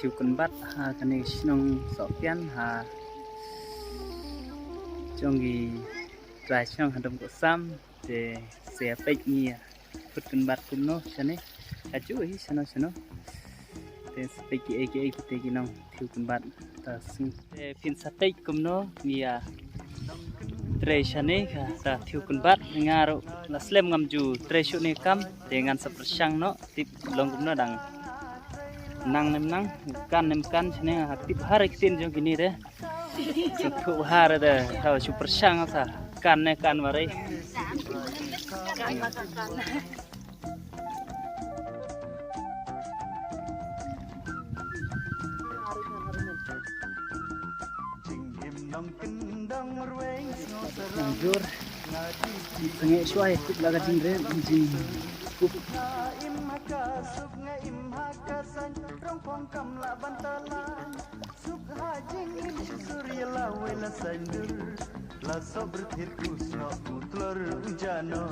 thiu kun bat ha kani sinong sopian ha chongi trai chong hadam ko sam te se pek ni put kun bat kum no chane aju hi sano te pek ki te ki nong thiu kun bat ta sing te pin satai kum no nia tre chane ka ta thiu kun bat ngaro la slem ngam ju tre shu ni kam dengan sepersang no tip long kum no dang nang nem kan chane tip harik tin jong kini re chu har de ta super sang sa kan ne kan mari jur tengah suai kup laga jingre jing kup la sobre tirkus no utlar unjano